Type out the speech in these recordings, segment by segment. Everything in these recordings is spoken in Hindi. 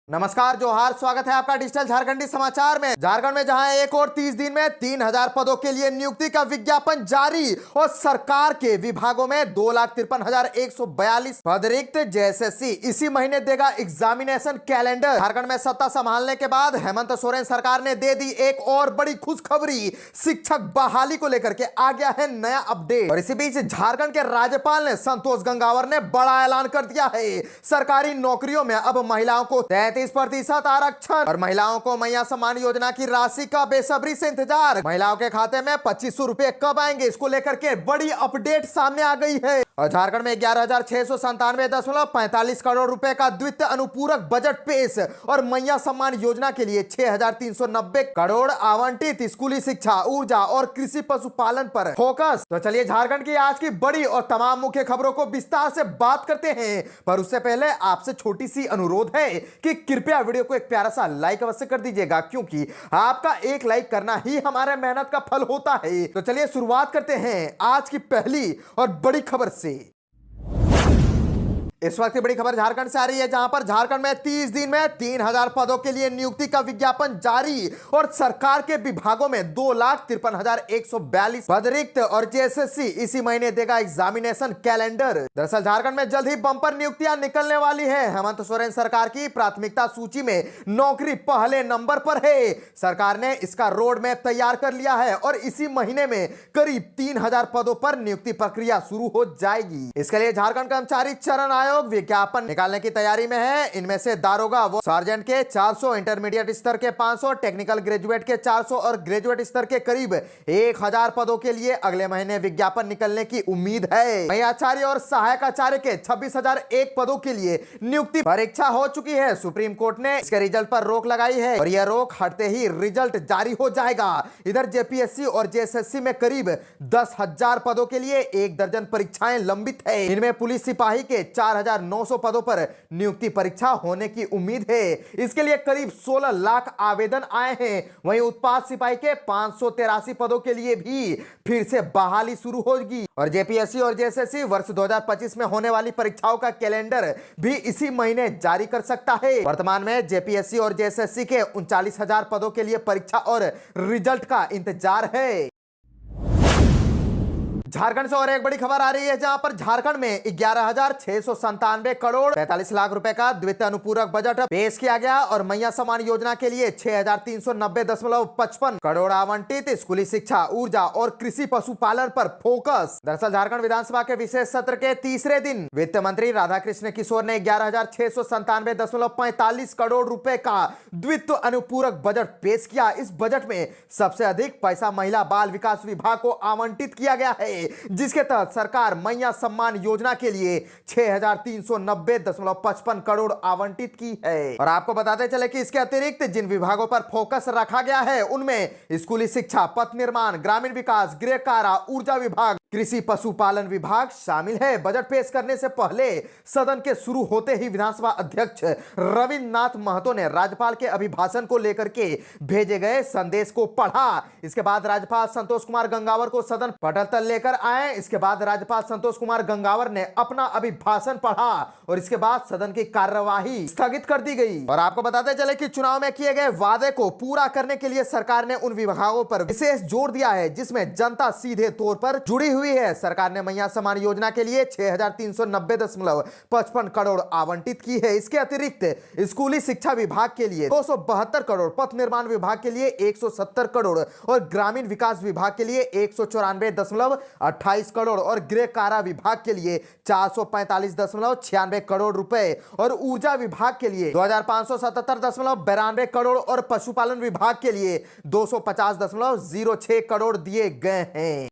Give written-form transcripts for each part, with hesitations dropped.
नमस्कार, जोहार, स्वागत है आपका डिजिटल झारखंडी समाचार में। झारखंड में जहां एक और 30 दिन में 3000 पदों के लिए नियुक्ति का विज्ञापन जारी और सरकार के विभागों में 2,53,142 पद रिक्त। जेएसएससी इसी महीने देगा एग्जामिनेशन कैलेंडर। झारखंड में सत्ता संभालने के बाद हेमंत सोरेन सरकार ने दे दी एक और बड़ी खुशखबरी। शिक्षक बहाली को लेकर के आ गया है नया अपडेट। और इसी बीच झारखंड के राज्यपाल ने संतोष गंगवार ने बड़ा ऐलान कर दिया है। सरकारी नौकरियों में अब महिलाओं को 33% आरक्षण और महिलाओं को मैया सम्मान योजना की राशि का बेसब्री से इंतजार। महिलाओं के खाते में 2500 रुपए कब आएंगे, इसको लेकर के बड़ी अपडेट सामने आ गई है। और झारखंड में 11,697.45 करोड़ रुपए का द्वितीय अनुपूरक बजट पेश और मैया सम्मान योजना के लिए 6,390 करोड़ आवंटित। स्कूली शिक्षा, ऊर्जा और कृषि पशुपालन पर फोकस। तो चलिए झारखंड की आज की बड़ी और तमाम मुख्य खबरों को विस्तार से बात करते हैं, पर उससे पहले आपसे छोटी सी अनुरोध है कि कृपया वीडियो को एक प्यारा सा लाइक अवश्य कर दीजिएगा, क्योंकि आपका एक लाइक करना ही हमारे मेहनत का फल होता है। तो चलिए शुरुआत करते हैं आज की पहली और बड़ी खबर से। इस वक्त की बड़ी खबर झारखंड से आ रही है, जहां पर झारखंड में 30 दिन में 3000 पदों के लिए नियुक्ति का विज्ञापन जारी और सरकार के विभागों में 2,53,142 पद रिक्त और जेएसएससी इसी महीने देगा एग्जामिनेशन कैलेंडर। दरअसल झारखंड में जल्द ही बंपर नियुक्तियां निकलने वाली है। हेमंत सोरेन सरकार की प्राथमिकता सूची में नौकरी पहले नंबर पर है। सरकार ने इसका रोड मैप तैयार कर लिया है और इसी महीने में करीब 3000 पदों पर नियुक्ति प्रक्रिया शुरू हो जाएगी। इसके लिए झारखंड कर्मचारी चयन आयोग विज्ञापन निकालने की तैयारी में है। इनमें से दारोगा व सार्जेंट के 400, इंटरमीडिएट स्तर के 500, टेक्निकल ग्रेजुएट के 400 और ग्रेजुएट स्तर के करीब 1000 पदों के लिए अगले महीने विज्ञापन निकलने की उम्मीद है। वहीं आचार्य और सहायक आचार्य के 26,001 पदों के लिए नियुक्ति परीक्षा हो चुकी है। सुप्रीम कोर्ट ने इसके रिजल्ट पर रोक लगाई है और यह रोक हटते ही रिजल्ट जारी हो जाएगा। इधर जेपीएससी और जेएसएससी में करीब 10,000 पदों के लिए 1 दर्जन परीक्षाएं लंबित है। इनमें पुलिस सिपाही के 4,900 पदों पर नियुक्ति परीक्षा होने की उम्मीद है। इसके लिए करीब 16 लाख आवेदन आए हैं। वहीं उत्पाद सिपाही के 583 पदों के लिए भी फिर से बहाली शुरू होगी और जेपीएससी और जेएसएससी वर्ष 2025 में होने वाली परीक्षाओं का कैलेंडर भी इसी महीने जारी कर सकता है। वर्तमान में जेपीएससी और जेएसएससी के 39,000 पदों के लिए परीक्षा और रिजल्ट का इंतजार है। झारखंड से और एक बड़ी खबर आ रही है, जहां पर झारखंड में 11,697 करोड़ 45 लाख रुपए का द्वितीय अनुपूरक बजट पेश किया गया और मैया सम्मान योजना के लिए 6,390.55 करोड़ आवंटित। स्कूली शिक्षा, ऊर्जा और कृषि पशुपालन पर फोकस। दरअसल झारखंड विधानसभा के विशेष सत्र के तीसरे दिन वित्त मंत्री राधाकृष्ण किशोर ने 11,697.45 करोड़ रुपए का द्वितीय अनुपूरक बजट पेश किया। इस बजट में सबसे अधिक पैसा महिला बाल विकास विभाग को आवंटित किया गया है, जिसके तहत सरकार मैया सम्मान योजना के लिए 6,390.55 करोड़ आवंटित की है। और आपको बताते चले कि इसके अतिरिक्त जिन विभागों पर फोकस रखा गया है उनमें स्कूली शिक्षा, पथ निर्माण, ग्रामीण विकास, गृह कारा, ऊर्जा विभाग, कृषि पशुपालन विभाग शामिल है। बजट पेश करने से पहले सदन के शुरू होते ही विधानसभा अध्यक्ष रविन्द्रनाथ महतो ने राज्यपाल के अभिभाषण को लेकर के भेजे गए संदेश को पढ़ा। इसके बाद राज्यपाल संतोष कुमार गंगवार को सदन पटल तल लेकर आए। इसके बाद राज्यपाल संतोष कुमार गंगवार ने अपना अभिभाषण पढ़ा और इसके बाद सदन की कार्यवाही स्थगित कर दी गई। और आपको बताते चले कि चुनाव में किए गए वादे को पूरा करने के लिए सरकार ने उन विभागों पर विशेष जोर दिया है जिसमें जनता सीधे तौर पर जुड़ी हुई है। सरकार ने मैया सम्मान योजना के लिए 6,390.55 करोड़ आवंटित की है। इसके अतिरिक्त स्कूली शिक्षा विभाग के लिए 272 करोड़, पथ निर्माण विभाग के लिए 170 करोड़ और ग्रामीण विकास विभाग के लिए 194.28 करोड़ और गृह कारा विभाग के लिए 445.96 करोड़ रुपए और ऊर्जा विभाग के लिए 2,577.92 करोड़ और पशुपालन विभाग के लिए 250.06 करोड़ दिए गए हैं।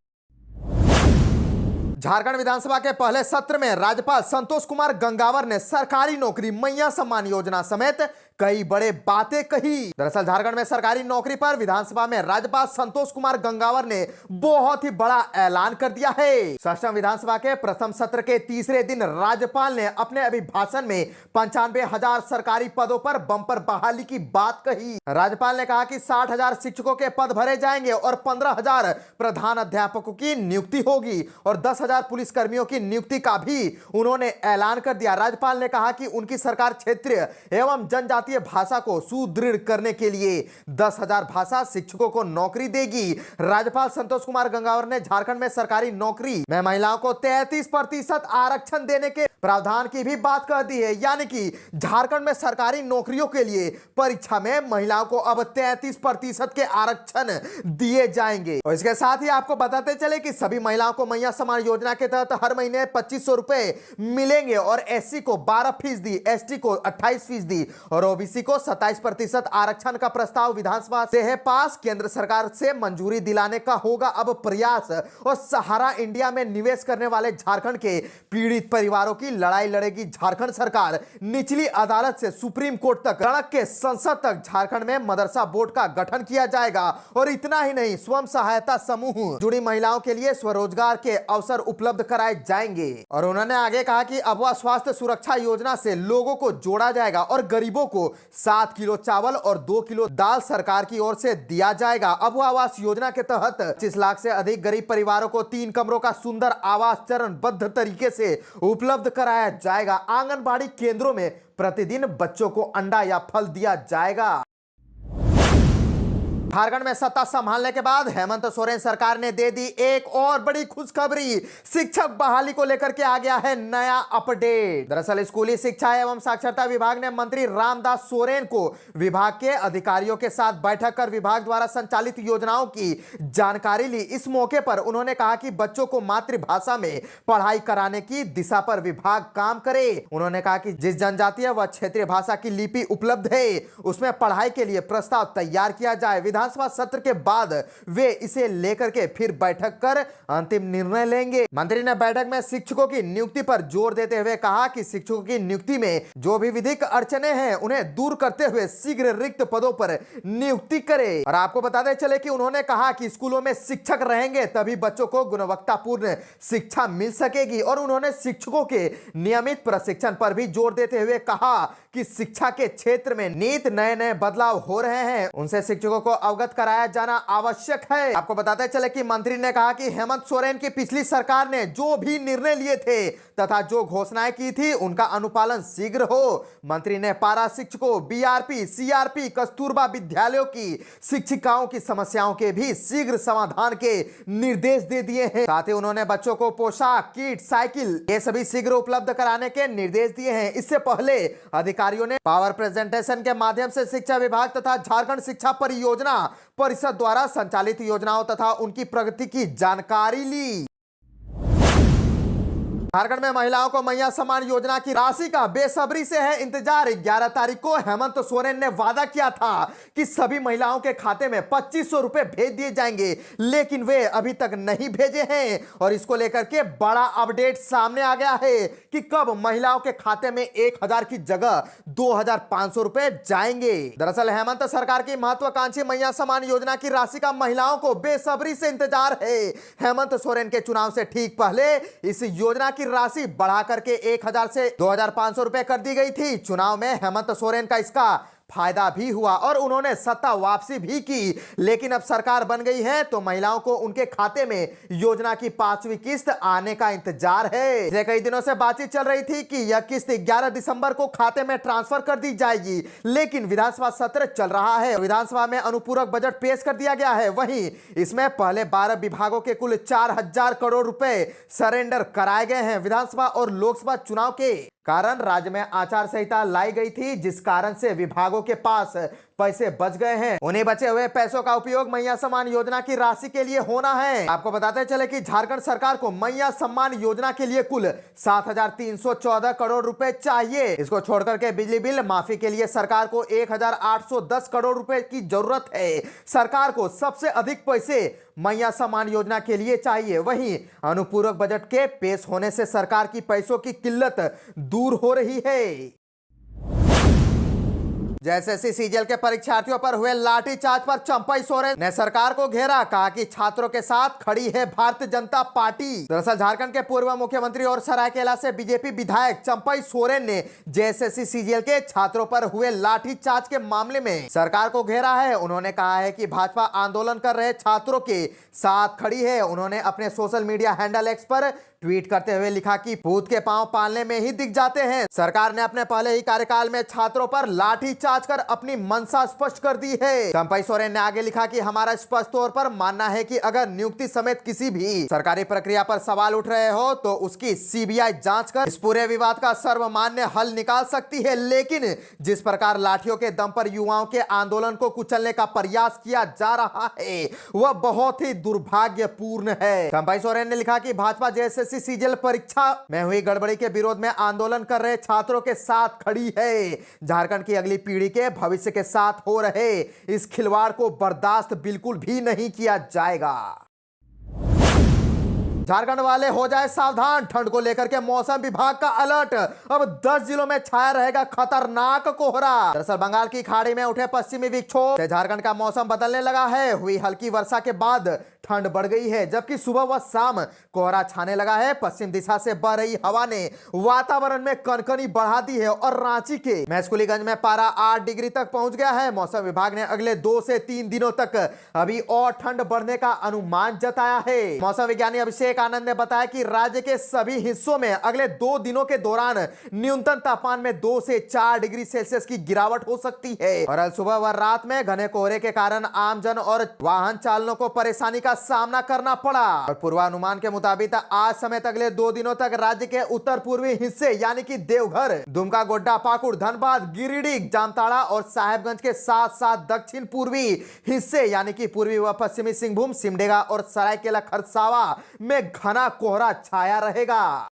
झारखंड विधानसभा के पहले सत्र में राज्यपाल संतोष कुमार गंगवार ने सरकारी नौकरी, मैया सम्मान योजना समेत कई बड़े बातें कही। दरअसल झारखंड में सरकारी नौकरी पर विधानसभा में राज्यपाल संतोष कुमार गंगवार ने बहुत ही बड़ा ऐलान कर दिया है। सष्टम विधानसभा के प्रथम सत्र के तीसरे दिन राज्यपाल ने अपने अभिभाषण में 95,000 सरकारी पदों पर बंपर बहाली की बात कही। राज्यपाल ने कहा कि 60,000 शिक्षकों के पद भरे जाएंगे और 15,000 प्रधान अध्यापकों की नियुक्ति होगी और 10,000 पुलिस कर्मियों की नियुक्ति का भी उन्होंने ऐलान कर दिया। राज्यपाल ने कहा कि उनकी सरकार क्षेत्रीय एवं जनजातीय जनजातीय भाषा को सुदृढ़ करने के लिए 10,000 भाषा शिक्षकों को नौकरी देगी। राज्यपाल संतोष कुमार गंगावर ने झारखंड में सरकारी नौकरी में महिलाओं को 33% आरक्षण देने के प्रावधान की भी बात कह दी है, यानी कि झारखंड में सरकारी नौकरियों के लिए परीक्षा में महिलाओं को अब 33% के आरक्षण दिए जाएंगे। और इसके साथ ही आपको बताते चले कि सभी महिलाओं को मैया सम्मान योजना के तहत हर महीने 2500 रुपए मिलेंगे और एससी को 12%, एसटी को 28% और ओबीसी को 27% आरक्षण का प्रस्ताव विधानसभा से है पास। केंद्र सरकार से मंजूरी दिलाने का होगा अब प्रयास और सहारा इंडिया में निवेश करने वाले झारखंड के पीड़ित परिवारों की लड़ाई लड़ेगी झारखंड सरकार। निचली अदालत से सुप्रीम कोर्ट तक, रणक के संसद तक झारखंड में मदरसा बोर्ड का गठन किया जाएगा। और इतना ही नहीं, स्वयं सहायता समूह जुड़ी महिलाओं के लिए स्वरोजगार के अवसर उपलब्ध कराए जाएंगे। और उन्होंने आगे कहा कि अबवा स्वास्थ्य सुरक्षा योजना से लोगों को जोड़ा जाएगा और गरीबों को 7 किलो चावल और 2 किलो दाल सरकार की ओर से दिया जाएगा। अबवा आवास योजना के तहत 25 लाख से अधिक गरीब परिवारों को 3 कमरों का सुंदर आवास चरणबद्ध तरीके से उपलब्ध कराया जाएगा। आंगनबाड़ी केंद्रों में प्रतिदिन बच्चों को अंडा या फल दिया जाएगा। झारखंड में सत्ता संभालने के बाद हेमंत सोरेन सरकार ने दे दी एक और बड़ी खुशखबरी। शिक्षक बहाली को लेकर के आ गया है नया अपडेट। दरअसल स्कूली शिक्षा एवं साक्षरता विभाग ने मंत्री रामदास सोरेन को विभाग के अधिकारियों के साथ बैठक कर विभाग द्वारा संचालित योजनाओं की जानकारी ली। इस मौके पर उन्होंने कहा कि बच्चों को मातृभाषा में पढ़ाई कराने की दिशा पर विभाग काम करे। उन्होंने कहा कि जिस जनजातीय व क्षेत्रीय भाषा की लिपि उपलब्ध है उसमें पढ़ाई के लिए प्रस्ताव तैयार किया जाए। विधानसभा सत्र के बाद वे इसे लेकर के फिर बैठक कर अंतिम निर्णय लेंगे। मंत्री ने बैठक में शिक्षकों की नियुक्ति पर जोर देते हुए कहा कि शिक्षकों की नियुक्ति में जो भी विधिक अड़चने हैं उन्हें दूर करते हुए शीघ्र रिक्त पदों पर नियुक्ति करे। और आपको बताते चले कि उन्होंने कहा कि स्कूलों में शिक्षक रहेंगे तभी बच्चों को गुणवत्तापूर्ण शिक्षा मिल सकेगी। और उन्होंने शिक्षकों के नियमित प्रशिक्षण पर भी जोर देते हुए कहा कि शिक्षा के क्षेत्र में नित नए बदलाव हो रहे हैं, उनसे शिक्षकों को अवगत कराया जाना आवश्यक है। आपको बताते चले कि मंत्री ने कहा कि हेमंत सोरेन की पिछली सरकार ने जो भी निर्णय लिए थे तथा जो घोषणाएं की थी उनका अनुपालन शीघ्र हो। मंत्री ने पारा शिक्षकों, बीआरपी, सीआरपी, कस्तूरबा विद्यालयों की शिक्षिकाओं की समस्याओं के भी शीघ्र समाधान के निर्देश दे दिए हैं। साथ ही उन्होंने बच्चों को पोशाक, किट, साइकिल ये सभी शीघ्र उपलब्ध कराने के निर्देश दिए हैं। इससे पहले अधिकारियों ने पावर प्रेजेंटेशन के माध्यम से शिक्षा विभाग तथा झारखंड शिक्षा परियोजना परिषद द्वारा संचालित योजनाओं तथा उनकी प्रगति की जानकारी ली। झारखंड में महिलाओं को मैया सम्मान योजना की राशि का बेसब्री से है इंतजार। 11 तारीख को हेमंत सोरेन ने वादा किया था कि सभी महिलाओं के खाते में 2500 रुपए भेज दिए जाएंगे, लेकिन वे अभी तक नहीं भेजे हैं। और इसको लेकर के बड़ा अपडेट सामने आ गया है कि कब महिलाओं के खाते में 1000 की जगह 2500 रुपए जाएंगे। दरअसल हेमंत सरकार की महत्वाकांक्षी मैया सम्मान योजना की राशि का महिलाओं को बेसब्री से इंतजार है। हेमंत सोरेन के चुनाव से ठीक पहले इस योजना की राशि बढ़ा करके 1000 से 2500 रुपए कर दी गई थी। चुनाव में हेमंत सोरेन का इसका फायदा भी हुआ और उन्होंने सत्ता वापसी भी की। लेकिन अब सरकार बन गई है तो महिलाओं को उनके खाते में योजना की 5वीं किस्त आने का इंतजार है। पिछले कई दिनों से बातचीत चल रही थी कि यह किस्त 11 दिसंबर को खाते में ट्रांसफर कर दी जाएगी, लेकिन विधानसभा सत्र चल रहा है। विधानसभा में अनुपूरक बजट पेश कर दिया गया है। वहीं इसमें पहले 12 विभागों के कुल 4000 करोड़ रुपए सरेंडर कराए गए हैं। विधानसभा और लोकसभा चुनाव के कारण राज्य में आचार संहिता लाई गई थी, जिस कारण से विभागों के पास पैसे बच गए हैं। उन्हीं बचे हुए पैसों का उपयोग मैया सम्मान योजना की राशि के लिए होना है। आपको बताते चले कि झारखंड सरकार को मैया सम्मान योजना के लिए कुल 7314 करोड़ रुपए चाहिए। इसको छोड़कर के बिजली बिल माफी के लिए सरकार को 1810 करोड़ रुपए की जरूरत है। सरकार को सबसे अधिक पैसे मैया सम्मान योजना के लिए चाहिए। वहीं अनुपूरक बजट के पेश होने से सरकार की पैसों की किल्लत दूर हो रही है। जेएसएससी सीजीएल के परीक्षार्थियों पर हुए लाठीचार्ज पर चंपई सोरेन ने सरकार को घेरा, कहा कि छात्रों के साथ खड़ी है भारतीय जनता पार्टी। दरअसल झारखंड के पूर्व मुख्यमंत्री और सरायकेला से बीजेपी विधायक चंपई सोरेन ने जेएसएससी सीजीएल के छात्रों पर हुए लाठीचार्ज के मामले में सरकार को घेरा है। उन्होंने कहा है कि भाजपा आंदोलन कर रहे छात्रों के साथ खड़ी है। उन्होंने अपने सोशल मीडिया हैंडल एक्स पर ट्वीट करते हुए लिखा कि भूत के पांव पालने में ही दिख जाते हैं। सरकार ने अपने पहले ही कार्यकाल में छात्रों पर लाठीचार्ज पूछताछ कर अपनी मंशा स्पष्ट कर दी है। चंपई सोरेन ने आगे लिखा कि हमारा स्पष्ट तौर पर मानना है कि अगर नियुक्ति समेत किसी भी सरकारी प्रक्रिया पर सवाल उठ रहे हो तो उसकी सीबीआई जांच कर इस पूरे विवाद का सर्वमान्य हल निकाल सकती है, लेकिन जिस प्रकार लाठियों के दम पर युवाओं के आंदोलन को कुचलने का प्रयास किया जा रहा है वह बहुत ही दुर्भाग्यपूर्ण है। चंपई सोरेन ने लिखा कि भाजपा जेएसएससी सीजीएल परीक्षा में हुई गड़बड़ी के विरोध में आंदोलन कर रहे छात्रों के साथ खड़ी है। झारखंड की अगली पीढ़ी के भविष्य के साथ हो रहे इस खिलवाड़ को बर्दाश्त बिल्कुल भी नहीं किया जाएगा। झारखंड वाले हो जाए सावधान, ठंड को लेकर के मौसम विभाग का अलर्ट। अब 10 जिलों में छाया रहेगा खतरनाक कोहरा। दरअसल बंगाल की खाड़ी में उठे पश्चिमी विक्षोभ से झारखंड का मौसम बदलने लगा है। हुई हल्की वर्षा के बाद ठंड बढ़ गई है, जबकि सुबह व शाम कोहरा छाने लगा है। पश्चिम दिशा से बह रही हवा ने वातावरण में कनकनी बढ़ा दी है और रांची के मैस्कुलीगंज में पारा 8 डिग्री तक पहुंच गया है। मौसम विभाग ने अगले 2 से 3 दिनों तक अभी और ठंड बढ़ने का अनुमान जताया है। मौसम विज्ञानी अभिषेक आनंद ने बताया कि राज्य के सभी हिस्सों में अगले 2 दिनों के दौरान न्यूनतम तापमान में 2 से 4 डिग्री सेल्सियस की गिरावट हो सकती है और कल सुबह व रात में घने कोहरे के कारण आमजन और वाहन चालकों को परेशानी का सामना करना पड़ा। और पूर्वानुमान के मुताबिक आज समेत अगले 2 दिनों तक राज्य के उत्तर पूर्वी हिस्से यानी कि देवघर, दुमका, गोड्डा, पाकुड़, धनबाद, गिरिडीह, जामताड़ा और साहेबगंज के साथ साथ दक्षिण पूर्वी हिस्से यानी कि पूर्वी व पश्चिमी सिंहभूम, सिमडेगा और सरायकेला खरसावा में घना कोहरा छाया रहेगा।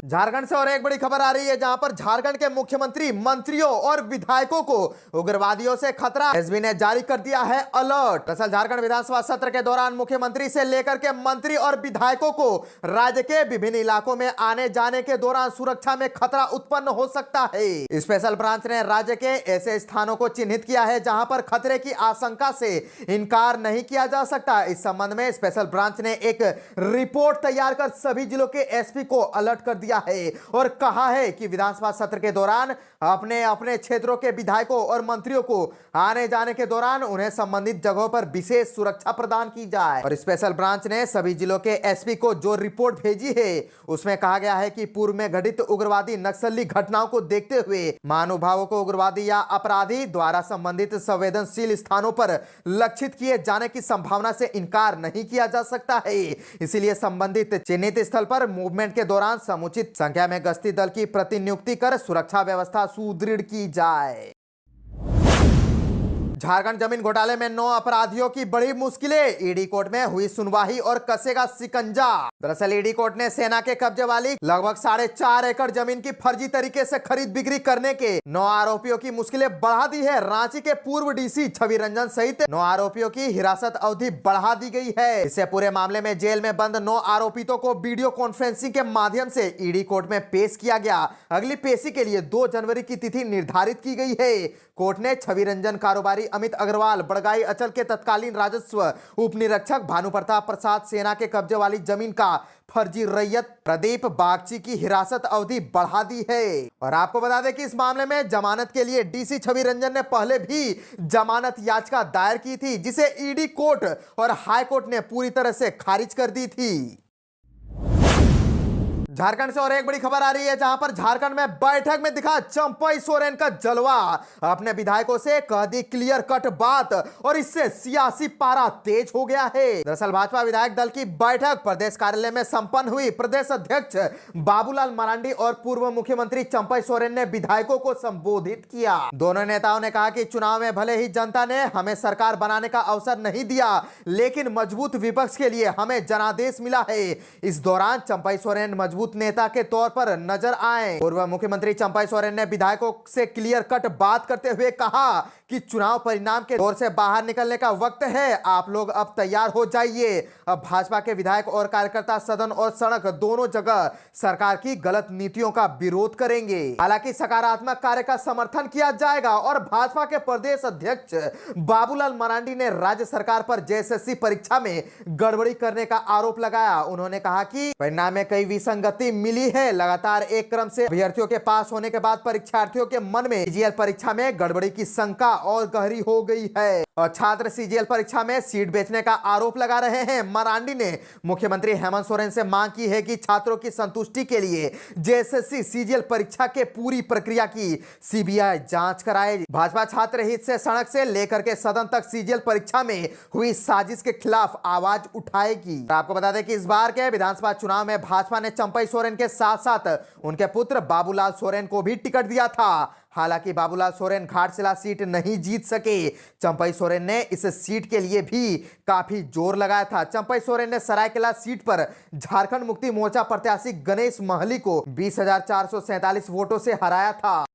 झारखंड से और एक बड़ी खबर आ रही है, जहां पर झारखंड के मुख्यमंत्री, मंत्रियों और विधायकों को उग्रवादियों से खतरा। एसबी ने जारी कर दिया है अलर्ट। दरअसल झारखंड विधानसभा सत्र के दौरान मुख्यमंत्री से लेकर के मंत्री और विधायकों को राज्य के विभिन्न इलाकों में आने जाने के दौरान सुरक्षा में खतरा उत्पन्न हो सकता है। स्पेशल ब्रांच ने राज्य के ऐसे स्थानों को चिन्हित किया है जहां पर खतरे की आशंका से इनकार नहीं किया जा सकता। इस संबंध में स्पेशल ब्रांच ने एक रिपोर्ट तैयार कर सभी जिलों के एसपी को अलर्ट कर दिया है और कहा है कि विधानसभा सत्र के दौरान अपने अपने क्षेत्रों के विधायकों और मंत्रियों को आने जाने के दौरान उन्हें संबंधित जगहों पर विशेष सुरक्षा प्रदान की जाए। और स्पेशल ब्रांच ने सभी जिलों के एसपी को जो रिपोर्ट भेजी है उसमें कहा गया है कि पूर्व में घटित उग्रवादी नक्सली घटनाओं को देखते हुए महानुभावों को उग्रवादी या अपराधी द्वारा संबंधित संवेदनशील स्थानों पर लक्षित किए जाने की संभावना से इनकार नहीं किया जा सकता है। इसीलिए संबंधित चिन्हित स्थल पर मूवमेंट के दौरान समुचित संख्या में गश्ती दल की प्रतिनियुक्ति कर सुरक्षा व्यवस्था सुदृढ़ की जाए। झारखंड जमीन घोटाले में 9 अपराधियों की बड़ी मुश्किलें, ईडी कोर्ट में हुई सुनवाई और कसेगा शिकंजा। दरअसल ईडी कोर्ट ने सेना के कब्जे वाली लगभग 4.5 एकड़ जमीन की फर्जी तरीके से खरीद बिक्री करने के 9 आरोपियों की मुश्किलें बढ़ा दी है। रांची के पूर्व डीसी छवि रंजन सहित 9 आरोपियों की हिरासत अवधि बढ़ा दी गई है। इससे पूरे मामले में जेल में बंद 9 आरोपितों को वीडियो कॉन्फ्रेंसिंग के माध्यम से ईडी कोर्ट में पेश किया गया। अगली पेशी के लिए 2 जनवरी की तिथि निर्धारित की गई है। कोर्ट ने छवि रंजन कारोबारी अमित अग्रवाल, बड़गाई अंचल के तत्कालीन राजस्व उप निरीक्षक भानु प्रताप प्रसाद, सेना के कब्जे वाली जमीन का फर्जी रैयत प्रदीप बागची की हिरासत अवधि बढ़ा दी है। और आपको बता दें कि इस मामले में जमानत के लिए डीसी छवि रंजन ने पहले भी जमानत याचिका दायर की थी, जिसे ईडी कोर्ट और हाई कोर्ट ने पूरी तरह से खारिज कर दी थी। झारखंड से और एक बड़ी खबर आ रही है, जहां पर झारखंड में बैठक में दिखा चंपई सोरेन का जलवा। अपने विधायकों से कह दी क्लियर कट बात और इससे सियासी पारा तेज हो गया है। दरअसल भाजपा विधायक दल की बैठक प्रदेश कार्यालय में संपन्न हुई। प्रदेश अध्यक्ष बाबूलाल मरांडी और पूर्व मुख्यमंत्री चंपई सोरेन ने विधायकों को संबोधित किया। दोनों नेताओं ने कहा कि चुनाव में भले ही जनता ने हमें सरकार बनाने का अवसर नहीं दिया, लेकिन मजबूत विपक्ष के लिए हमें जनादेश मिला है। इस दौरान चंपई सोरेन मजबूत नेता के तौर पर नजर आए। पूर्व मुख्यमंत्री चंपई सोरेन ने विधायकों से क्लियर कट बात करते हुए कहा कि चुनाव परिणाम के दौर से बाहर निकलने का वक्त है। आप लोग अब तैयार हो जाइए। अब भाजपा के विधायक और कार्यकर्ता सदन और सड़क दोनों जगह सरकार की गलत नीतियों का विरोध करेंगे। हालांकि सकारात्मक कार्य का समर्थन किया जाएगा। और भाजपा के प्रदेश अध्यक्ष बाबूलाल मरांडी ने राज्य सरकार पर जेएसएससी परीक्षा में गड़बड़ी करने का आरोप लगाया। उन्होंने कहा कि परिणाम में कई विसंगति मिली है। लगातार एक क्रम से अभ्यर्थियों के पास होने के बाद परीक्षार्थियों के मन में सीजीएल परीक्षा में गड़बड़ी की शंका और गहरी हो गई है। और छात्र सीजीएल परीक्षा में सीट बेचने का आरोप लगा रहे हैं। मरांडी ने मुख्यमंत्री हेमंत सोरेन से मांग की है कि छात्रों की संतुष्टि के लिए जेएसएससी सीजीएल परीक्षा के पूरी प्रक्रिया की सीबीआई जांच कराए। भाजपा छात्र हित से सड़क से लेकर के सदन तक सीजीएल परीक्षा में हुई साजिश के खिलाफ आवाज उठाएगी। आपको बता दें कि इस बार के विधानसभा चुनाव में भाजपा ने चंपई सोरेन के साथ साथ उनके पुत्र बाबूलाल सोरेन को भी टिकट दिया था। हालांकि बाबूलाल सोरेन घाटशिला सीट नहीं जीत सके। चंपई सोरेन ने इस सीट के लिए भी काफी जोर लगाया था। चंपई सोरेन ने सरायकेला सीट पर झारखंड मुक्ति मोर्चा प्रत्याशी गणेश महली को 20,447 वोटों से हराया था।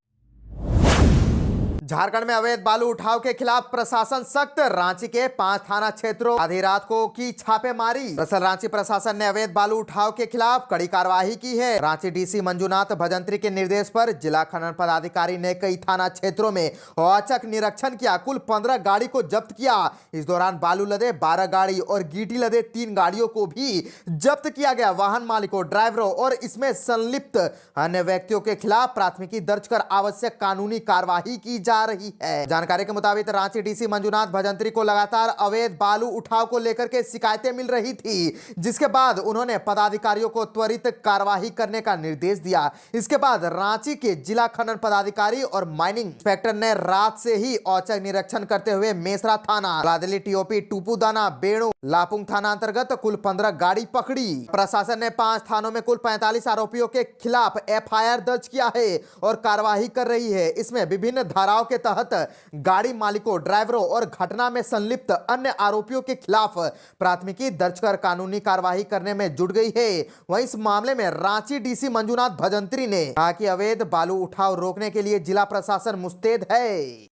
झारखंड में अवैध बालू उठाव के खिलाफ प्रशासन सख्त। रांची के 5 थाना क्षेत्रों आधी रात को की छापेमारी। दरअसल रांची प्रशासन ने अवैध बालू उठाव के खिलाफ कड़ी कार्रवाई की है। रांची डीसी मंजूनाथ भजंत्री के निर्देश पर जिला खनन पदाधिकारी ने कई थाना क्षेत्रों में औचक निरीक्षण किया। कुल 15 गाड़ी को जब्त किया। इस दौरान बालू लदे 12 गाड़ी और गीटी लदे 3 गाड़ियों को भी जब्त किया गया। वाहन मालिकों, ड्राइवरों और इसमें संलिप्त अन्य व्यक्तियों के खिलाफ प्राथमिकी दर्ज कर आवश्यक कानूनी कार्यवाही की जा रही है। जानकारी के मुताबिक रांची डीसी मंजूनाथ भजंत्री को लगातार अवैध बालू उठाव को लेकर के शिकायतें मिल रही थी, जिसके बाद उन्होंने पदाधिकारियों को त्वरित कार्यवाही करने का निर्देश दिया। इसके बाद रांची के जिला खनन पदाधिकारी और माइनिंग इंस्पेक्टर ने रात से ही औचक निरीक्षण करते हुए मेसरा थाना, लादली टीओपी, टूपूदाना, बेणु, लापुंग थाना अंतर्गत कुल 15 गाड़ी पकड़ी। प्रशासन ने 5 थानों में कुल 45 आरोपियों के खिलाफ एफआईआर दर्ज किया है और कार्यवाही कर रही है। इसमें विभिन्न धाराओं के तहत गाड़ी मालिकों, ड्राइवरों और घटना में संलिप्त अन्य आरोपियों के खिलाफ प्राथमिकी दर्ज कर कानूनी कार्यवाही करने में जुट गई है। वहीं इस मामले में रांची डीसी मंजूनाथ भजंत्री ने कहा कि अवैध बालू उठाव रोकने के लिए जिला प्रशासन मुस्तैद है।